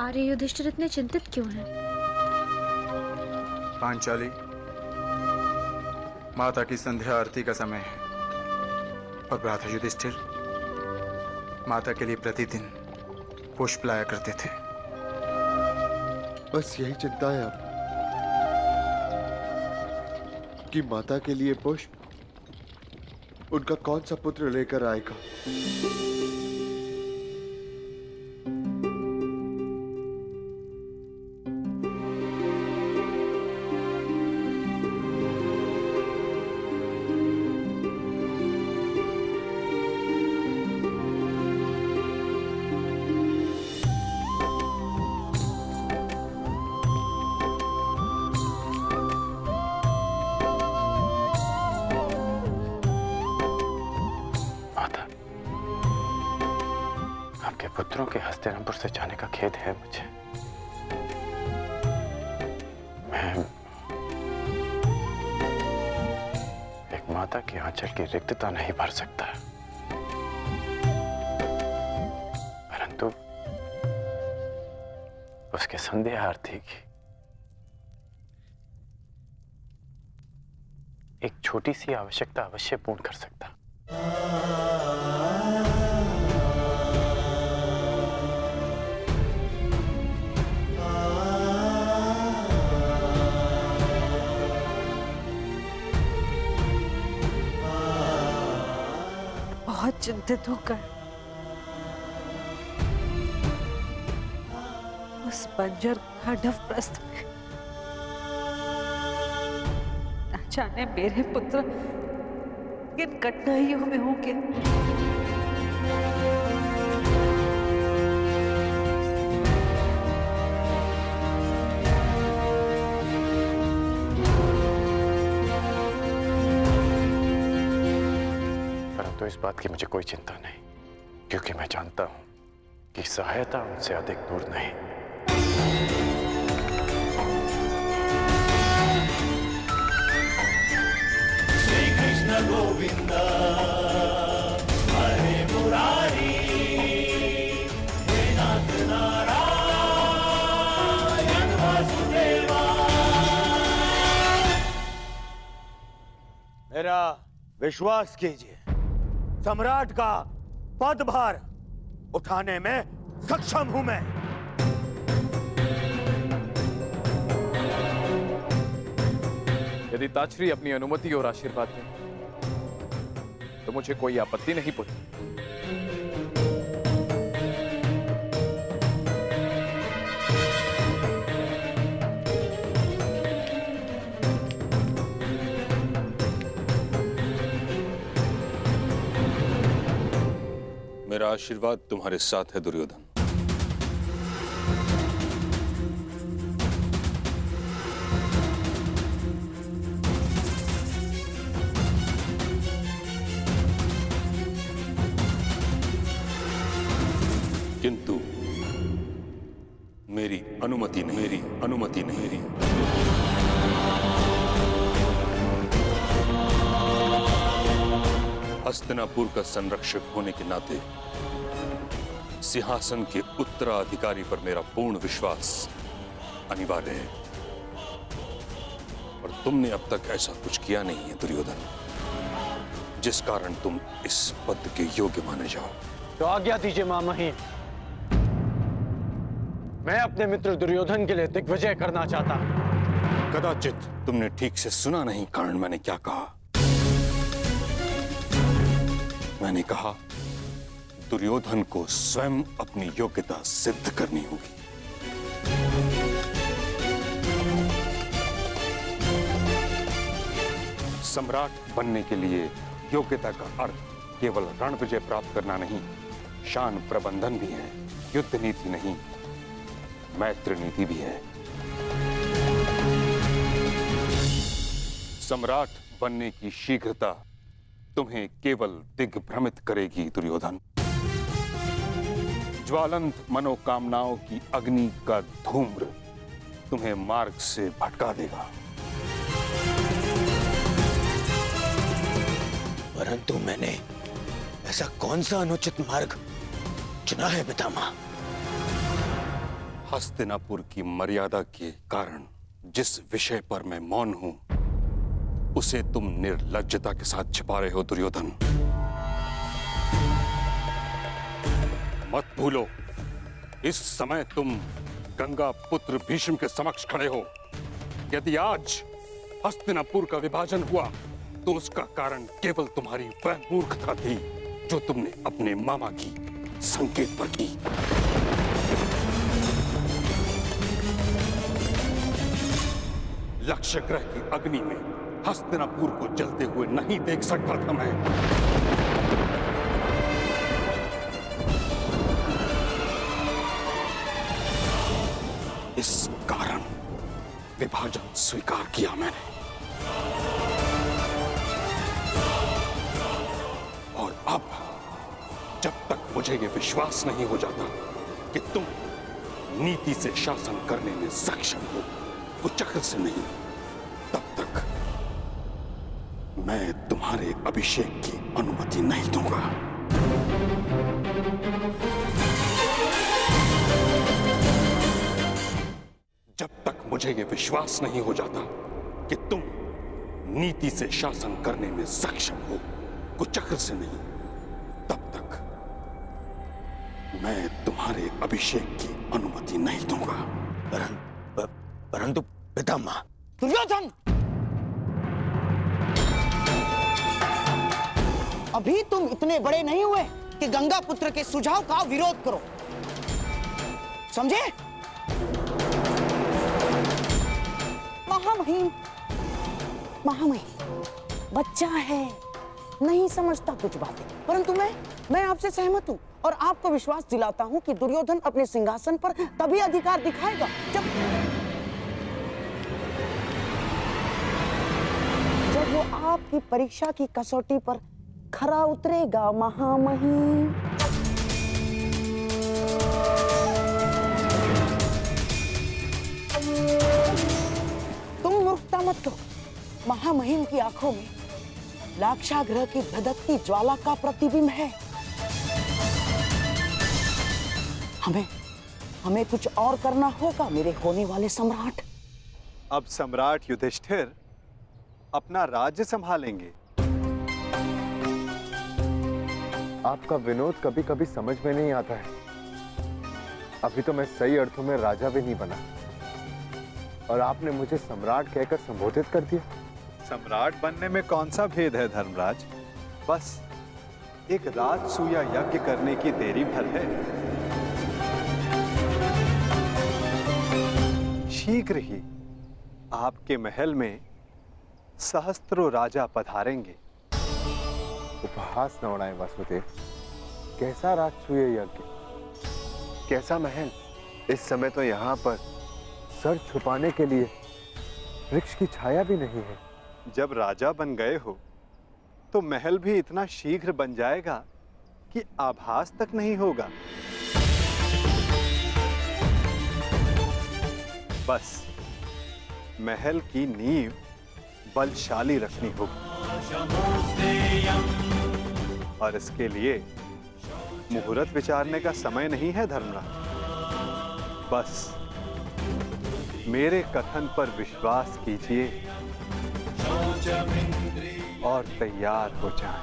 आर्य युधिष्ठिर इतने चिंतित क्यों हैं? पांचाली, माता की संध्या आरती का समय है और भ्राता युधिष्ठिर माता के लिए प्रतिदिन पुष्प लाया करते थे। बस यही चिंता है अब कि माता के लिए पुष्प उनका कौन सा पुत्र लेकर आएगा। पुत्रों के हस्तिनापुर से जाने का खेद है मुझे। मैं एक माता की आंचल की रिक्तता नहीं भर सकता, परंतु उसके संध्या आरती की एक छोटी सी आवश्यकता अवश्य पूर्ण कर सकता। बहुत चिंतित होकर उस बंजर खंडव प्रस्थ में न जाने मेरे पुत्र किन कठिनाइयों में होंगे। तो इस बात की मुझे कोई चिंता नहीं, क्योंकि मैं जानता हूं कि सहायता उनसे अधिक दूर नहीं। श्री कृष्ण गोविंद हरे मुरारी, हे नाथ नारायण वासुदेवा। मेरा विश्वास कीजिए, सम्राट का पदभार उठाने में सक्षम हूं मैं। यदि ताचरी अपनी अनुमति और आशीर्वाद दे तो मुझे कोई आपत्ति नहीं पुत्र। मेरा आशीर्वाद तुम्हारे साथ है दुर्योधन। किंतु मेरी अनुमति नहीं। हस्तिनापुर का संरक्षक होने के नाते सिंहासन के उत्तराधिकारी पर मेरा पूर्ण विश्वास अनिवार्य है, और तुमने अब तक ऐसा कुछ किया नहीं है दुर्योधन, जिस कारण तुम इस पद के योग्य माने जाओ। तो आज्ञा दीजिए मामहीन, मैं अपने मित्र दुर्योधन के लिए दिग्विजय करना चाहता हूं। कदाचित तुमने ठीक से सुना नहीं, कारण मैंने क्या कहा। मैंने कहा दुर्योधन को स्वयं अपनी योग्यता सिद्ध करनी होगी। सम्राट बनने के लिए योग्यता का अर्थ केवल रण विजय प्राप्त करना नहीं, शान प्रबंधन भी है। युद्ध नीति नहीं, मैत्री नीति भी है। सम्राट बनने की शीघ्रता तुम्हें केवल दिग्भ्रमित करेगी दुर्योधन। ज्वलंत मनोकामनाओं की अग्नि का धूम्र तुम्हें मार्ग से भटका देगा। परंतु मैंने ऐसा कौन सा अनुचित मार्ग चुना है पितामह? हस्तिनापुर की मर्यादा के कारण जिस विषय पर मैं मौन हूं, उसे तुम निर्लज्जता के साथ छिपा रहे हो दुर्योधन। मत भूलो, इस समय तुम गंगा पुत्र भीष्म के समक्ष खड़े हो। यदि आज हस्तिनापुर का विभाजन हुआ तो उसका कारण केवल तुम्हारी वह मूर्खता थी जो तुमने अपने मामा की संकेत पर की। लक्ष्य ग्रह की अग्नि में हस्तिनापुर को जलते हुए नहीं देख सकता था मैं। इस कारण विभाजन स्वीकार किया मैंने। और अब जब तक मुझे यह विश्वास नहीं हो जाता कि तुम नीति से शासन करने में सक्षम हो, कुचक्र से नहीं, तब तक मैं तुम्हारे अभिषेक की अनुमति नहीं दूंगा। जब तक मुझे यह विश्वास नहीं हो जाता कि तुम नीति से शासन करने में सक्षम हो, कुचक्र से नहीं, तब तक मैं तुम्हारे अभिषेक की अनुमति नहीं दूंगा। परंतु पितामह। दुर्योधन, अभी तुम इतने बड़े नहीं हुए कि गंगा पुत्र के सुझाव का विरोध करो, समझे? महामहिम, बच्चा है, नहीं समझता कुछ बातें, परंतु मैं आपसे सहमत हूं और आपको विश्वास दिलाता हूं कि दुर्योधन अपने सिंहासन पर तभी अधिकार दिखाएगा जब वो आपकी परीक्षा की कसौटी पर खरा उतरेगा। महामहिम, तुम मूर्खता मत करो। महामहिम की आंखों में लाक्षागृह की धधकती ज्वाला का प्रतिबिंब है। हमें कुछ और करना होगा मेरे होने वाले सम्राट। अब सम्राट युधिष्ठिर अपना राज्य संभालेंगे। आपका विनोद कभी कभी समझ में नहीं आता है। अभी तो मैं सही अर्थों में राजा भी नहीं बना और आपने मुझे सम्राट कहकर संबोधित कर दिया। सम्राट बनने में कौन सा भेद है धर्मराज? बस एक राजसूया यज्ञ करने की देरी भर है। शीघ्र ही आपके महल में सहस्त्रों राजा पधारेंगे। उपहास न उड़ाएं वासुदेव। कैसा राजसूय यज्ञ, कैसा महल? इस समय तो यहाँ पर सर छुपाने के लिए वृक्ष की छाया भी नहीं है। जब राजा बन गए हो तो महल भी इतना शीघ्र बन जाएगा कि आभास तक नहीं होगा। बस महल की नींव बलशाली रखनी होगी और इसके लिए मुहूर्त विचारने का समय नहीं है धर्मराज। बस मेरे कथन पर विश्वास कीजिए और तैयार हो जाएं।